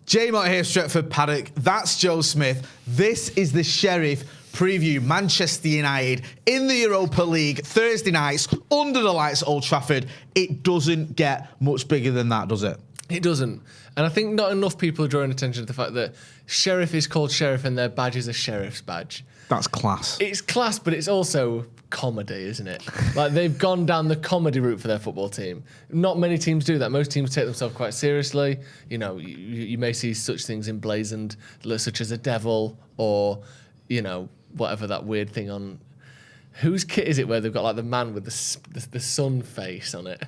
J-Mott here, Stretford, Paddock. That's Joe Smith. This is the Sheriff preview. Manchester United in the Europa League, Thursday nights, under the lights at Old Trafford. It doesn't get much bigger than that, does it? It doesn't. And I think not enough people are drawing attention to the fact that Sheriff is called Sheriff and their badge is a Sheriff's badge. That's class. It's class, but it's also comedy, isn't it? Like, they've gone down the comedy route for their football team. Not many teams do that. Most teams take themselves quite seriously. You know, you may see such things emblazoned, such as a devil or, you know, whatever that weird thing on... Whose kit is it where they've got, like, the man with the sun face on it?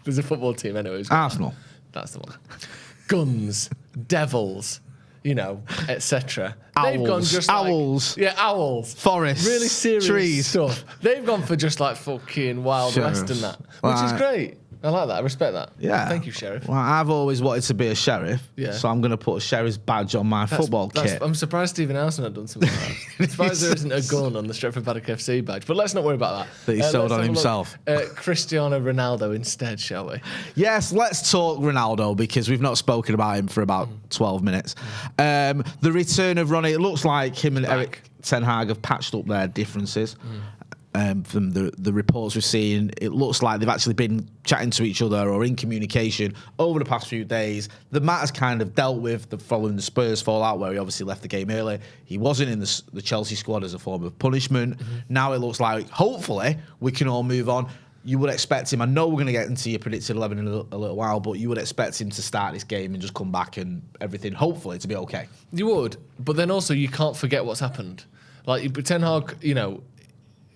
There's a football team anyway. Arsenal. That's the one. Guns, devils, you know, etc. Owls. They've gone just owls. Like, yeah, owls. Forests. Really serious trees. stuff. They've gone for just like fucking Wild West and that, which is great. I like that. I respect that. Yeah. Thank you, Sheriff. Well, I've always wanted to be a sheriff, Yeah. so I'm going to put a sheriff's badge on my football kit. I'm surprised Stephen Alson had done something like that. I'm surprised there isn't a gun on the Stretford Paddock FC badge, but let's not worry about that. That he sold let's on have a himself. look. Cristiano Ronaldo instead, shall we? Yes, let's talk Ronaldo because we've not spoken about him for about 12 minutes. The return of Ronnie, it looks like him and Eric Ten Hag have patched up their differences. From the reports we've seen, it looks like they've actually been chatting to each other or in communication over the past few days. The matter's kind of dealt with following the Spurs fallout, where he obviously left the game early. He wasn't in the Chelsea squad as a form of punishment. Now it looks like, hopefully, we can all move on. You would expect him, I know we're going to get into your predicted 11 in a little while, but you would expect him to start this game and just come back and everything, hopefully, to be okay. You would, but then also you can't forget what's happened. Like, Ten Hag, you know,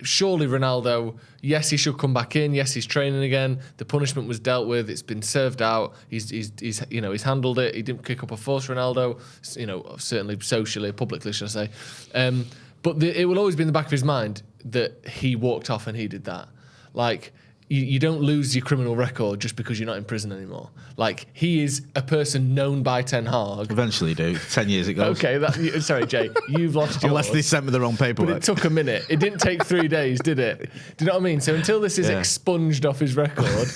surely Ronaldo, yes, he should come back in. Yes, he's training again. The punishment was dealt with. It's been served out. He's handled it. He didn't kick up a fuss, Ronaldo. You know, certainly socially, publicly, should I say? But it will always be in the back of his mind that he walked off and he did that. Like, you don't lose your criminal record just because you're not in prison anymore. Like, he is a person known by Ten Hag. Eventually, do 10 years ago. Okay, sorry, Jay, you've lost yours. Unless they sent me the wrong paperwork. But it took a minute. It didn't take 3 days, did it? Do you know what I mean? So until this is expunged off his record,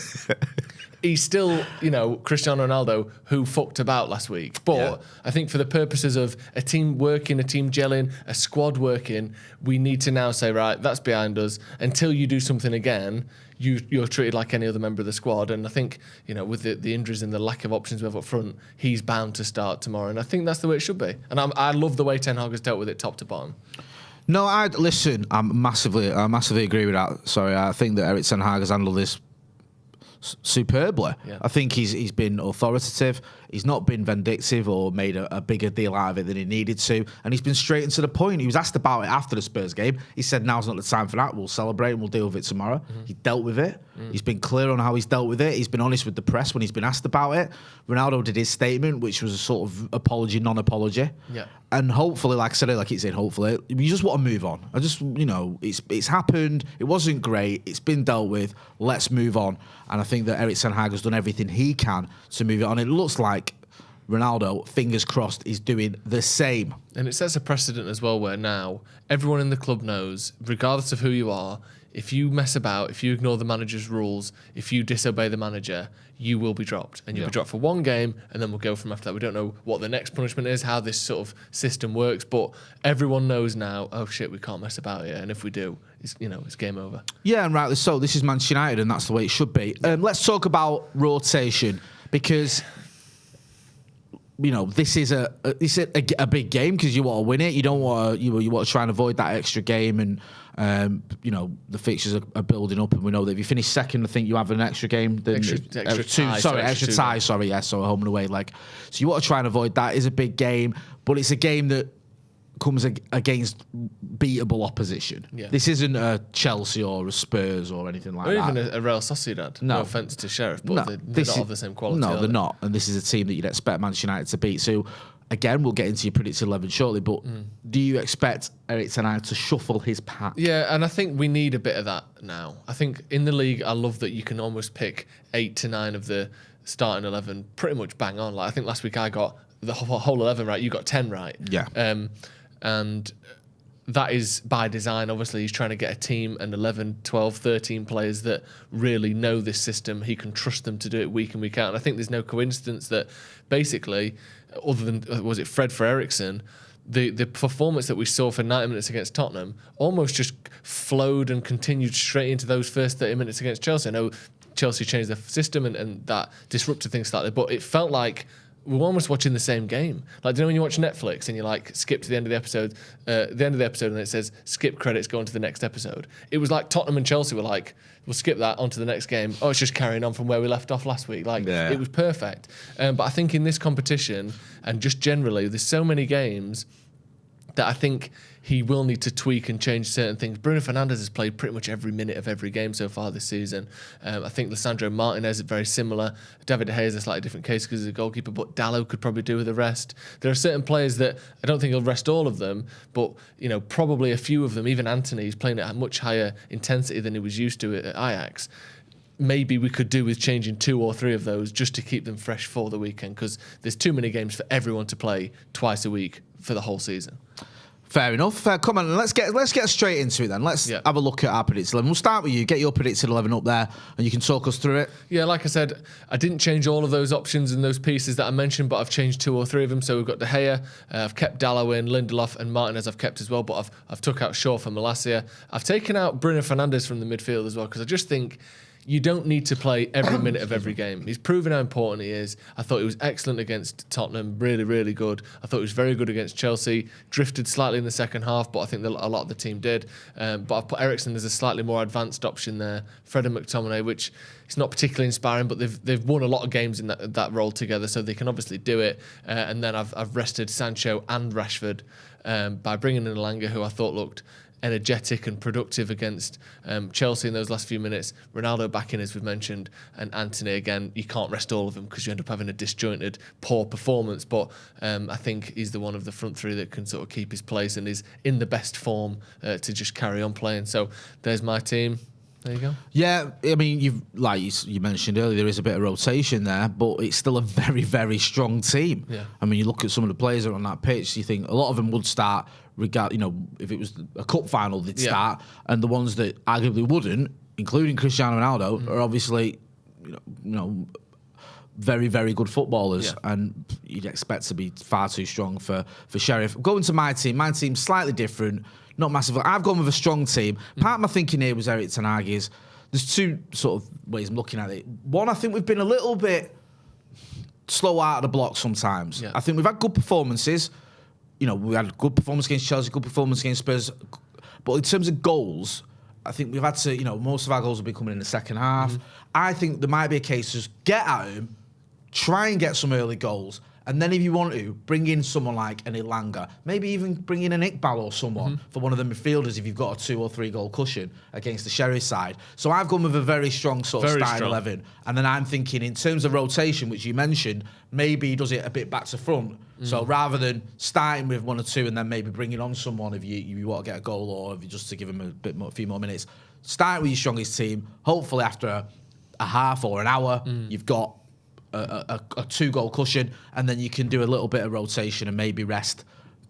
he's still, you know, Cristiano Ronaldo who fucked about last week. But I think for the purposes of a team working, a team gelling, a squad working, we need to now say, right, that's behind us. Until you do something again, you're treated like any other member of the squad. And I think, you know, with the injuries and the lack of options we have up front, he's bound to start tomorrow. And I think that's the way it should be. And I love the way Ten Hag has dealt with it top to bottom. No, I massively agree with that. Sorry, I think that Eric Ten Hag has handled this superbly. Yeah. I think he's been authoritative. He's not been vindictive or made a bigger deal out of it than he needed to. And he's been straight and to the point. He was asked about it after the Spurs game. He said, now's not the time for that. We'll celebrate and we'll deal with it tomorrow. He dealt with it. He's been clear on how he's dealt with it. He's been honest with the press when he's been asked about it. Ronaldo did his statement, which was a sort of apology, non-apology. Yeah. And hopefully, like I said, like it's in, hopefully, you just want to move on. I just, you know, it's happened. It wasn't great. It's been dealt with. Let's move on. And I think that Eric Ten Hag has done everything he can to move it on. It looks like Ronaldo, fingers crossed, is doing the same. And it sets a precedent as well where now everyone in the club knows, regardless of who you are, if you mess about, if you ignore the manager's rules, if you disobey the manager, you will be dropped. And you'll be dropped for one game, and then we'll go from after that. We don't know what the next punishment is, how this sort of system works, but everyone knows now, oh shit, we can't mess about it. And if we do, it's game over. Yeah, and rightly so. This is Manchester United, and that's the way it should be. Let's talk about rotation, because you know, this is a big game because you want to win it. You don't want to, you want to try and avoid that extra game, and you know, the fixtures are building up, and we know that if you finish second, I think you have an extra game. Then extra tie. Sorry, yeah. So a home and away leg. So you want to try and avoid that. It's a big game, but it's a game that comes against beatable opposition. Yeah. This isn't a Chelsea or a Spurs or anything like that. Or even a Real Sociedad. No offence to Sheriff, but they're not of the same quality. No, they're not. And this is a team that you'd expect Manchester United to beat. So, again, we'll get into your predicted 11 shortly, but do you expect Eric Ten Hag to shuffle his pack? Yeah, and I think we need a bit of that now. I think in the league, I love that you can almost pick 8 to 9 of the starting 11 pretty much bang on. Like, I think last week I got the whole 11 right. You got 10 right. Yeah. And that is by design. Obviously, he's trying to get a team and 11, 12, 13 players that really know this system. He can trust them to do it week in, week out. And I think there's no coincidence that basically, other than, was it Fred for Eriksen, the performance that we saw for 90 minutes against Tottenham almost just flowed and continued straight into those first 30 minutes against Chelsea. I know Chelsea changed their system and that disrupted things slightly, but it felt like we were almost watching the same game. Like, do you know when you watch Netflix and you like skip to the end of the episode, and it says skip credits, go on to the next episode? It was like Tottenham and Chelsea were like, we'll skip that onto the next game. Oh, it's just carrying on from where we left off last week. Like, it was perfect. But I think in this competition and just generally, there's so many games that I think he will need to tweak and change certain things. Bruno Fernandes has played pretty much every minute of every game so far this season. I think Lisandro Martinez is very similar. David De Gea is a slightly different case because he's a goalkeeper, but Dalot could probably do with the rest. There are certain players that I don't think he'll rest all of them, but probably a few of them, even Antony, he's playing at a much higher intensity than he was used to at Ajax. Maybe we could do with changing 2 or 3 of those just to keep them fresh for the weekend, because there's too many games for everyone to play twice a week for the whole season. Fair enough. Come on, let's get straight into it then. Let's have a look at our predicted 11. We'll start with you. Get your predicted 11 up there, and you can talk us through it. Yeah, like I said, I didn't change all of those options and those pieces that I mentioned, but I've changed 2 or 3 of them. So we've got De Gea, I've kept Dalot in, Lindelof and Martinez I've kept as well, but I've took out Shaw for Malacia. I've taken out Bruno Fernandes from the midfield as well, because I just think you don't need to play every minute of every game. He's proven how important he is. I thought he was excellent against Tottenham, really, really good. I thought he was very good against Chelsea, drifted slightly in the second half, but I think a lot of the team did. But I've put Eriksen as a slightly more advanced option there. Fred and McTominay, which is not particularly inspiring, but they've won a lot of games in that role together, so they can obviously do it. And then I've rested Sancho and Rashford by bringing in Elanga, who I thought looked energetic and productive against Chelsea in those last few minutes. Ronaldo back in, as we've mentioned, and Antony again. You can't rest all of them because you end up having a disjointed, poor performance. But I think he's the one of the front 3 that can sort of keep his place and is in the best form to just carry on playing. So there's my team. There you go. Yeah, I mean, you mentioned earlier, there is a bit of rotation there, but it's still a very, very strong team. Yeah. I mean, you look at some of the players that are on that pitch, you think a lot of them would start, if it was a cup final, they'd start, and the ones that arguably wouldn't, including Cristiano Ronaldo, are obviously, very, very good footballers, and you'd expect to be far too strong for Sheriff. Going to my team's slightly different. Not massively. I've gone with a strong team. Part of my thinking here was Erik Ten Hag is there's 2 sort of ways I'm looking at it. One, I think we've been a little bit slow out of the block sometimes. Yeah. I think we've had good performances. We had a good performance against Chelsea, good performance against Spurs. But in terms of goals, I think we've had to, most of our goals will be coming in the second half. I think there might be a case of just get at him, try and get some early goals. And then if you want to, bring in someone like an Elanga, maybe even bring in an Iqbal or someone for one of the midfielders if you've got a 2 or 3 goal cushion against the Sheriff side. So I've gone with a very strong sort of starting 11. And then I'm thinking in terms of rotation, which you mentioned, maybe he does it a bit back to front. So rather than starting with 1 or 2 and then maybe bringing on someone if you want to get a goal or if you just to give him a few more minutes, start with your strongest team. Hopefully after a half or an hour, you've got a 2-goal cushion, and then you can do a little bit of rotation and maybe rest.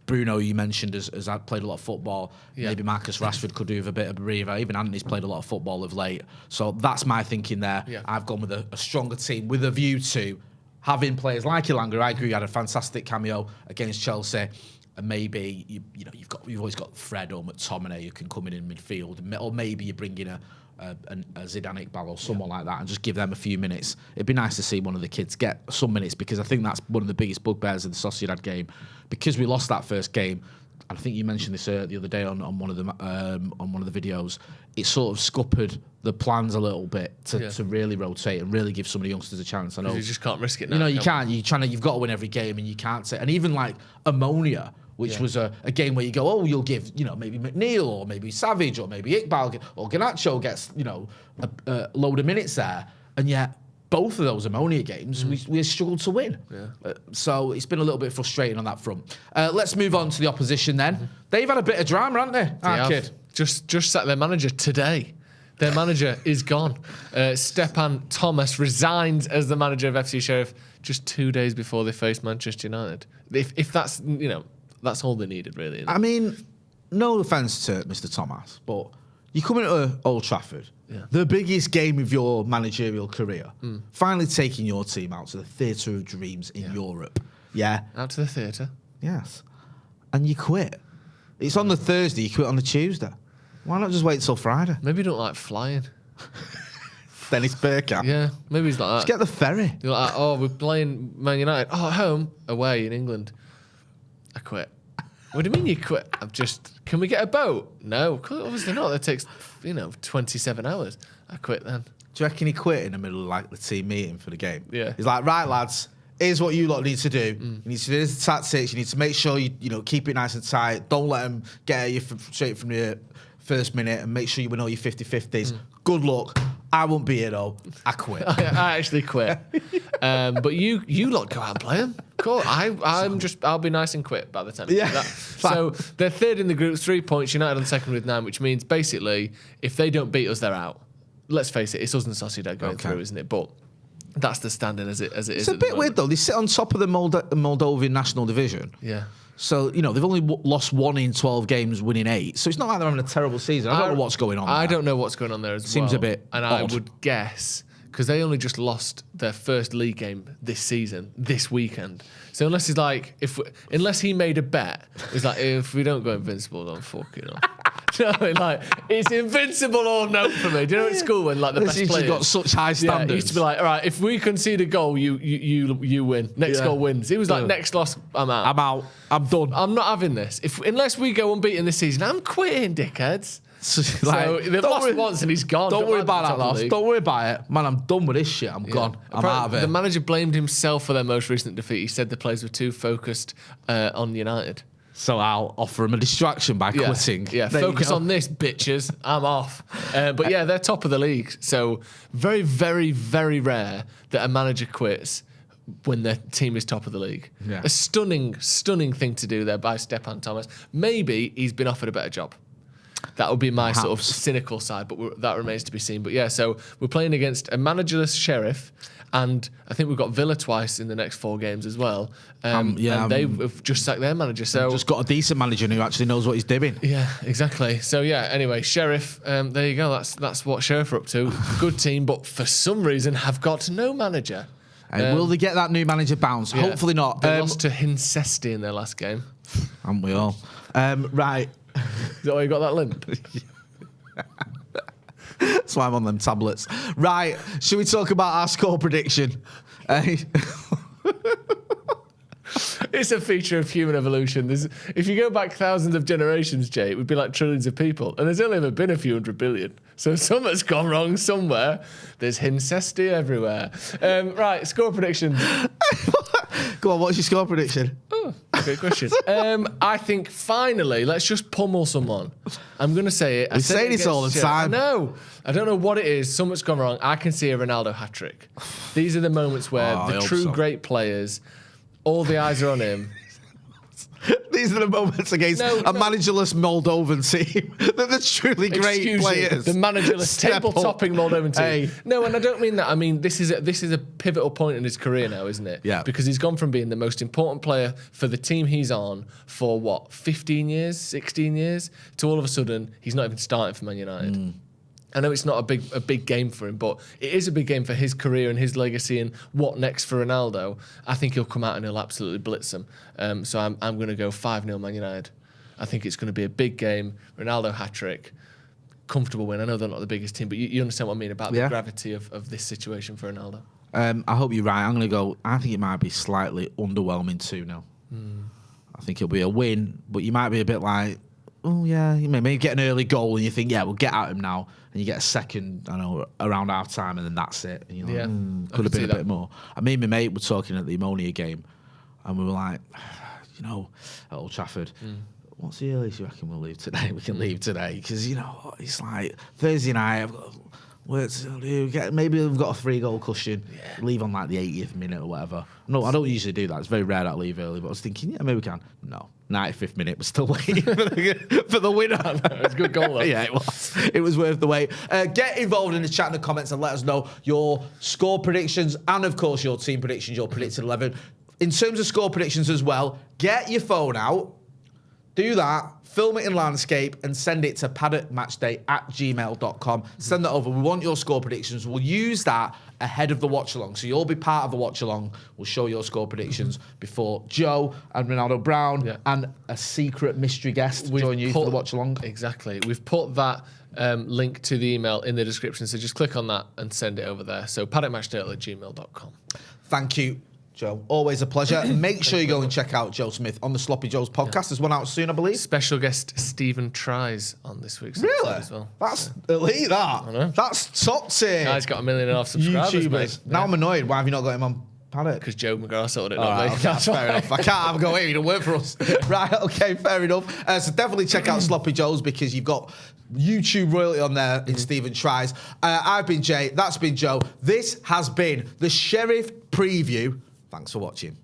Bruno, you mentioned, has played a lot of football. Maybe Marcus Rashford could do with a bit of a breather. Even Anthony's played a lot of football of late. So that's my thinking there. I've gone with a stronger team with a view to having players like Elanga. I agree, he had a fantastic cameo against Chelsea. And maybe you've always got Fred or McTominay who can come in midfield, or maybe you bring in a Zidane Iqbal or someone like that and just give them a few minutes. It'd be nice to see one of the kids get some minutes, because I think that's one of the biggest bugbears of the Sociedad game. Because we lost that first game, and I think you mentioned this the other day on one of the videos, it sort of scuppered the plans a little bit to really rotate and really give some of the youngsters a chance. I know you just can't risk it now. You can't. You've got to win every game, and you can't say. And even like Ammonia, which was a game where you go, you'll give, maybe McNeil or maybe Savage or maybe Iqbal or Garnacho gets, a load of minutes there. And yet, both of those Ammonia games, we struggled to win. So it's been a little bit frustrating on that front. Let's move on to the opposition then. They've had a bit of drama, haven't they? Kid. Just sacked their manager today. Their manager is gone. Stepan Thomas resigns as the manager of FC Sheriff just 2 days before they face Manchester United. If that's, that's all they needed, really. I mean, no offence to Mr. Thomas, but you come into Old Trafford, the biggest game of your managerial career, finally taking your team out to the theatre of dreams in Europe. Yeah. Out to the theatre. Yes. And you quit. It's on the Thursday, you quit on the Tuesday. Why not just wait till Friday? Maybe you don't like flying. Dennis Bergkamp. Yeah, maybe he's like that. Just get the ferry. You're like, oh, we're playing Man United. Oh, at home, away in England. I quit. What do you mean you quit? Can we get a boat? No, obviously not. That takes, 27 hours. I quit then. Do you reckon he quit in the middle of like the team meeting for the game? Yeah. He's like, right, lads, here's what you lot need to do. You need to do the tactics. You need to make sure you keep it nice and tight. Don't let them get at you straight from the first minute, and make sure you win all your 50-50s. Good luck. I won't be here though. I quit. I actually quit. But you lot go out and play them. Cool. I'll be nice and quit by the time. Yeah. So they're third in the group, 3 points. United on second with 9, which means basically if they don't beat us, they're out. Let's face it, it's us and Sociedad going through, isn't it? But that's the standing as it is. It's a bit weird though. They sit on top of the Moldovan national division. Yeah. So, they've only lost 1 in 12 games, winning 8. So it's not like they're having a terrible season. I don't know what's going on there. I don't know what's going on there as well. Seems a bit And odd. I would guess, because they only just lost their first league game this season, this weekend. So unless he's like, unless he made a bet, it's like, if we don't go invincible, then fuck it off. It's invincible or no for me. Do you know at school when the best players got such high standards? It used to be like, all right, if we concede a goal, you win. Next goal wins. It was like, next loss, I'm out. I'm out. I'm done. I'm not having this. Unless we go unbeaten this season, I'm quitting, dickheads. So they've lost once and he's gone. Don't worry about that loss. Don't worry about it. Man, I'm done with this shit. I'm gone. I'm out of it. The manager blamed himself for their most recent defeat. He said the players were too focused on United. So I'll offer him a distraction by quitting. Yeah, focus on this, bitches. I'm off. But yeah, they're top of the league. So very, very, very rare that a manager quits when their team is top of the league. Yeah. A stunning, stunning thing to do there by Stepan Thomas. Maybe he's been offered a better job. That would be my sort of cynical side, but that remains to be seen. But yeah, so we're playing against a managerless Sheriff, and I think we've got Villa twice in the next 4 games as well. And they've just sacked their manager. So just got a decent manager who actually knows what he's doing. Yeah, exactly. So yeah, anyway, Sheriff, there you go. That's what Sheriff are up to. Good team, but for some reason have got no manager. Will they get that new manager bounce? Yeah. Hopefully not. They lost to Hincesti in their last game. Haven't we all? Right. Is that why you got that limp? That's why I'm on them tablets. Right, should we talk about our score prediction? It's a feature of human evolution. If you go back thousands of generations, Jay, it would be like trillions of people. And there's only ever been a few 100 billion. So something's gone wrong somewhere. There's Hincesti everywhere. Right, score predictions. Go on, what's your score prediction? Oh, good question. I think finally, let's just pummel someone. I'm going to say it. We say this all the time. No, I don't know what it is. Something's gone wrong. I can see a Ronaldo hat-trick. These are the moments where the true great players, all the eyes are on him. These are the moments against a managerless Moldovan team. They're the truly great players. The managerless table-topping Moldovan team. Hey. No, and I don't mean that. I mean, this is a pivotal point in his career now, isn't it? Yeah. Because he's gone from being the most important player for the team he's on for, 15 years, 16 years, to all of a sudden, he's not even starting for Man United. I know it's not a big game for him, but it is a big game for his career and his legacy and what next for Ronaldo. I think he'll come out and he'll absolutely blitz them. So I'm going to go 5-0 Man United. I think it's going to be a big game. Ronaldo hat-trick. Comfortable win. I know they're not the biggest team, but you understand what I mean about the gravity of this situation for Ronaldo. I hope you're right. I'm going to go, I think it might be slightly underwhelming 2-0. I think it'll be a win, but you might be a bit like, oh yeah, you maybe get an early goal and you think, yeah, we'll get at him now. And you get a second, around half time, and then that's it. And you're like, could have been a bit more. And me and my mate were talking at the Ammonia game, and we were like, at Old Trafford, what's the earliest you reckon we'll leave today? We can leave today. Because, it's like Thursday night, I've got work to do. Maybe we've got a 3-goal cushion. Yeah. Leave on like the 80th minute or whatever. No, I don't usually do that. It's very rare that I leave early. But I was thinking, maybe we can. No. 95th minute, we're still waiting for the winner. It was a good goal, though. Yeah, it was. It was worth the wait. Get involved in the chat in the comments and let us know your score predictions and, of course, your team predictions, your predicted 11. In terms of score predictions as well, get your phone out. Do that. Film it in landscape and send it to paddockmatchday@gmail.com. Send that over. We want your score predictions. We'll use that ahead of the watch-along. So you'll be part of the watch-along. We'll show your score predictions before Joe and Ronaldo Brown and a secret mystery guest join you for the watch-along. Exactly. We've put that link to the email in the description. So just click on that and send it over there. So paddockmatchday@gmail.com. Thank you, Joe. Always a pleasure. Make sure you go and check out Joe Smith on the Sloppy Joe's podcast. There's one out soon, I believe. Special guest Stephen Tries on this week's episode as well. That's elite, that. I know. That's top tier. Guy's got 1.5 million subscribers, YouTubers. mate. Now I'm annoyed. Why have you not got him on Paddock? Because Joe McGrath sorted it All out, right, mate. okay, that's fair enough. I can't have a go here. You don't work for us. Right, okay, fair enough. So definitely check out Sloppy Joe's because you've got YouTube royalty on there in Stephen Tries. I've been Jay. That's been Joe. This has been the Sheriff Preview. Thanks for watching.